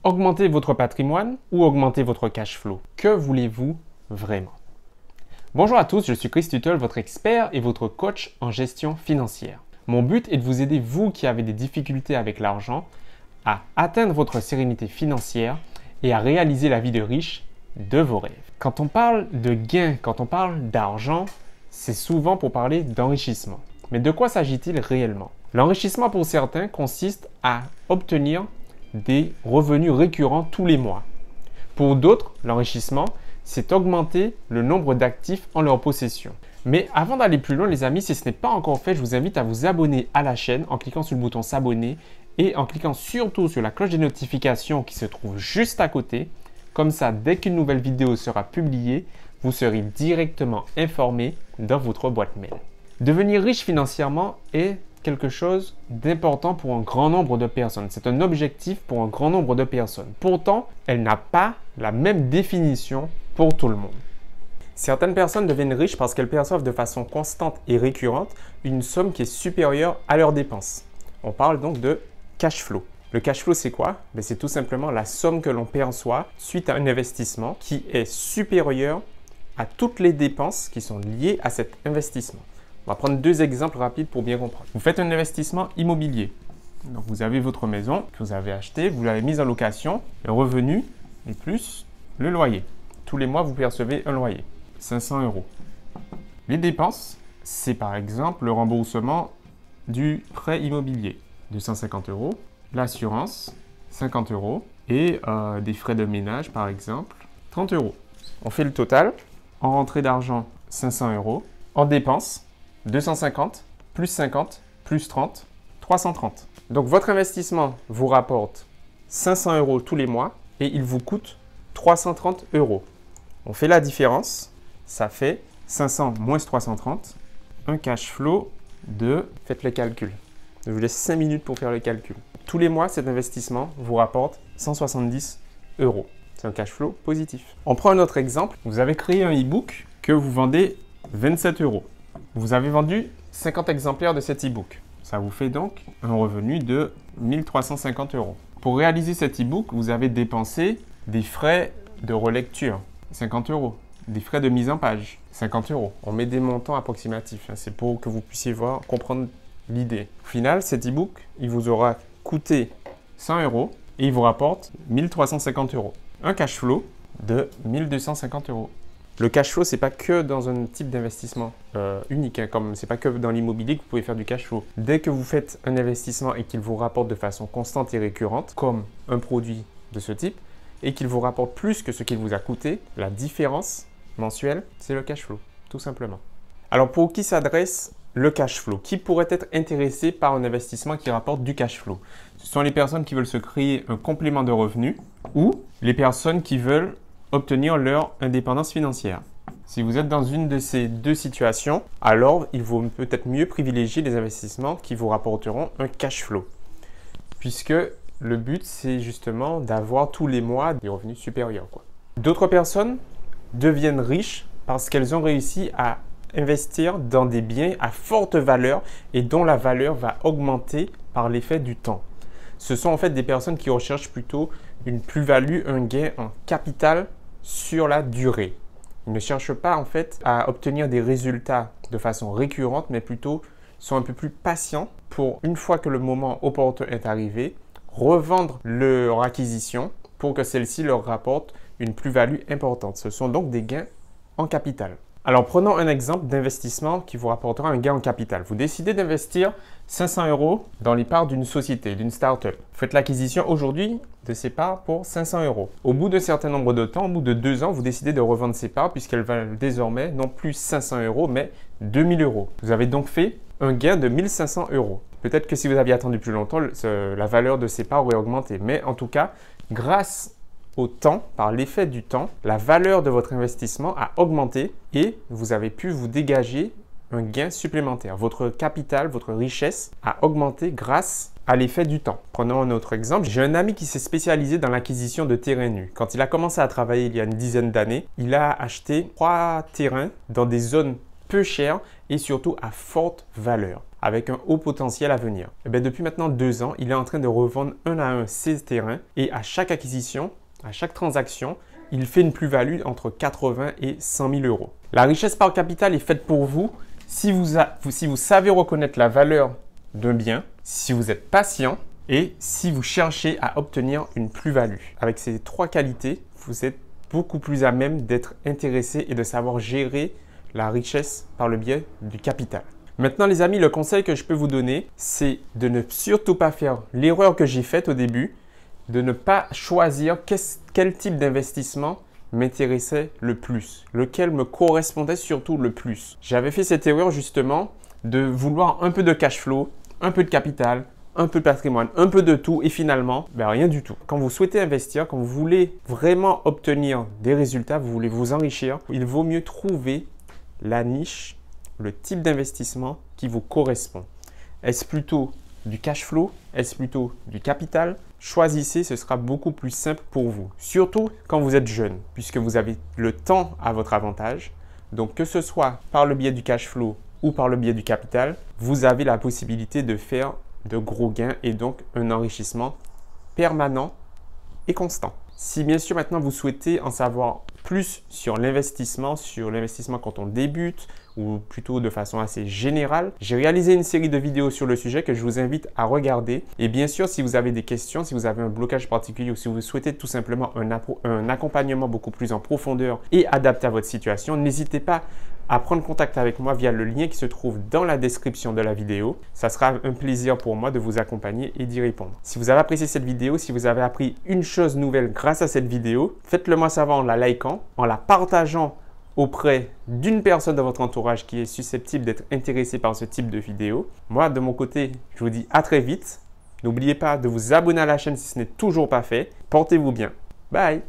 Augmenter votre patrimoine ou augmenter votre cash flow? Que voulez-vous vraiment? Bonjour à tous, je suis Chris Tuttle, votre expert et votre coach en gestion financière. Mon but est de vous aider, vous qui avez des difficultés avec l'argent, à atteindre votre sérénité financière et à réaliser la vie de riche de vos rêves. Quand on parle de gains, quand on parle d'argent, c'est souvent pour parler d'enrichissement. Mais de quoi s'agit-il réellement? L'enrichissement pour certains consiste à obtenir des revenus récurrents tous les mois. Pour d'autres, l'enrichissement, c'est augmenter le nombre d'actifs en leur possession. Mais avant d'aller plus loin, les amis, si ce n'est pas encore fait, je vous invite à vous abonner à la chaîne en cliquant sur le bouton s'abonner et en cliquant surtout sur la cloche des notifications qui se trouve juste à côté. Comme ça, dès qu'une nouvelle vidéo sera publiée, vous serez directement informé dans votre boîte mail. Devenir riche financièrement est quelque chose d'important pour un grand nombre de personnes. C'est un objectif pour un grand nombre de personnes. Pourtant, elle n'a pas la même définition pour tout le monde. Certaines personnes deviennent riches parce qu'elles perçoivent de façon constante et récurrente une somme qui est supérieure à leurs dépenses. On parle donc de cash flow. Le cash flow, c'est quoi? C'est tout simplement la somme que l'on perçoit suite à un investissement qui est supérieur à toutes les dépenses qui sont liées à cet investissement. On va prendre deux exemples rapides pour bien comprendre. Vous faites un investissement immobilier. Donc, vous avez votre maison que vous avez achetée, vous l'avez mise en location, le revenu et plus le loyer. Tous les mois, vous percevez un loyer, 500 €. Les dépenses, c'est par exemple le remboursement du prêt immobilier, 250 €, l'assurance, 50 € et des frais de ménage, par exemple, 30 €. On fait le total. En rentrée d'argent, 500 €. En dépenses, 250, plus 50, plus 30, 330. Donc, votre investissement vous rapporte 500 € tous les mois et il vous coûte 330 €. On fait la différence, ça fait 500 moins 330, un cash flow de, faites le calcul. Je vous laisse 5 minutes pour faire le calcul. Tous les mois, cet investissement vous rapporte 170 €. C'est un cash flow positif. On prend un autre exemple. Vous avez créé un e-book que vous vendez 27 €. Vous avez vendu 50 exemplaires de cet e-book. Ça vous fait donc un revenu de 1350 €. Pour réaliser cet e-book, vous avez dépensé des frais de relecture, 50 €. Des frais de mise en page, 50 €. On met des montants approximatifs. C'est pour que vous puissiez comprendre l'idée. Au final, cet e-book, il vous aura coûté 100 € et il vous rapporte 1350 €. Un cash flow de 1250 €. Le cash flow, ce n'est pas que dans un type d'investissement unique, comme ce n'est pas que dans l'immobilier que vous pouvez faire du cash flow. Dès que vous faites un investissement et qu'il vous rapporte de façon constante et récurrente, comme un produit de ce type, et qu'il vous rapporte plus que ce qu'il vous a coûté, la différence mensuelle, c'est le cash flow, tout simplement. Alors, pour qui s'adresse le cash flow? Qui pourrait être intéressé par un investissement qui rapporte du cash flow? Ce sont les personnes qui veulent se créer un complément de revenus ou les personnes qui veulent obtenir leur indépendance financière. Si vous êtes dans une de ces deux situations, alors il vaut peut-être mieux privilégier les investissements qui vous rapporteront un cash flow. Puisque le but, c'est justement d'avoir tous les mois des revenus supérieurs. D'autres personnes deviennent riches parce qu'elles ont réussi à investir dans des biens à forte valeur et dont la valeur va augmenter par l'effet du temps. Ce sont en fait des personnes qui recherchent plutôt une plus-value, un gain en capital sur la durée. Ils ne cherchent pas en fait à obtenir des résultats de façon récurrente, mais plutôt sont un peu plus patients pour, une fois que le moment opportun est arrivé, revendre leur acquisition pour que celle-ci leur rapporte une plus-value importante. Ce sont donc des gains en capital. Alors, prenons un exemple d'investissement qui vous rapportera un gain en capital. Vous décidez d'investir 500 € dans les parts d'une société, d'une start-up. Vous faites l'acquisition aujourd'hui de ces parts pour 500 €. Au bout d'un certain nombre de temps, au bout de 2 ans, vous décidez de revendre ces parts puisqu'elles valent désormais non plus 500 €, mais 2000 €. Vous avez donc fait un gain de 1500 €. Peut-être que si vous aviez attendu plus longtemps, la valeur de ces parts aurait augmenté. Mais en tout cas, grâce au temps, par l'effet du temps, la valeur de votre investissement a augmenté et vous avez pu vous dégager un gain supplémentaire. Votre capital, votre richesse a augmenté grâce à l'effet du temps. Prenons un autre exemple. J'ai un ami qui s'est spécialisé dans l'acquisition de terrains nus. Quand il a commencé à travailler il y a une dizaine d'années, il a acheté 3 terrains dans des zones peu chères et surtout à forte valeur. avec un haut potentiel à venir. Et bien, depuis maintenant 2 ans, il est en train de revendre un à un ses terrains et à chaque acquisition, à chaque transaction, il fait une plus-value entre 80 et 100 000 euros. La richesse par capital est faite pour vous si vous savez reconnaître la valeur d'un bien, si vous êtes patient et si vous cherchez à obtenir une plus-value. Avec ces 3 qualités, vous êtes beaucoup plus à même d'être intéressé et de savoir gérer la richesse par le biais du capital. Maintenant les amis, le conseil que je peux vous donner, c'est de ne surtout pas faire l'erreur que j'ai faite au début, de ne pas choisir quel type d'investissement m'intéressait le plus, lequel me correspondait surtout le plus. J'avais fait cette erreur justement de vouloir un peu de cash flow, un peu de capital, un peu de patrimoine, un peu de tout et finalement, rien du tout. Quand vous souhaitez investir, quand vous voulez vraiment obtenir des résultats, vous voulez vous enrichir, il vaut mieux trouver la niche, le type d'investissement qui vous correspond. Est-ce plutôt du cash flow? Est-ce plutôt du capital? Choisissez, ce sera beaucoup plus simple pour vous. Surtout quand vous êtes jeune, puisque vous avez le temps à votre avantage. Donc que ce soit par le biais du cash flow ou par le biais du capital, vous avez la possibilité de faire de gros gains et donc un enrichissement permanent et constant. Si bien sûr maintenant vous souhaitez en savoir plus sur l'investissement quand on débute ou plutôt de façon assez générale, j'ai réalisé une série de vidéos sur le sujet que je vous invite à regarder. Et bien sûr, si vous avez des questions, si vous avez un blocage particulier ou si vous souhaitez tout simplement un accompagnement beaucoup plus en profondeur et adapté à votre situation, n'hésitez pas à prendre contact avec moi via le lien qui se trouve dans la description de la vidéo. Ça sera un plaisir pour moi de vous accompagner et d'y répondre. Si vous avez apprécié cette vidéo, si vous avez appris une chose nouvelle grâce à cette vidéo, faites-le moi savoir en la likant, en la partageant auprès d'une personne de votre entourage qui est susceptible d'être intéressée par ce type de vidéo. Moi, de mon côté, je vous dis à très vite. N'oubliez pas de vous abonner à la chaîne si ce n'est toujours pas fait. Portez-vous bien. Bye!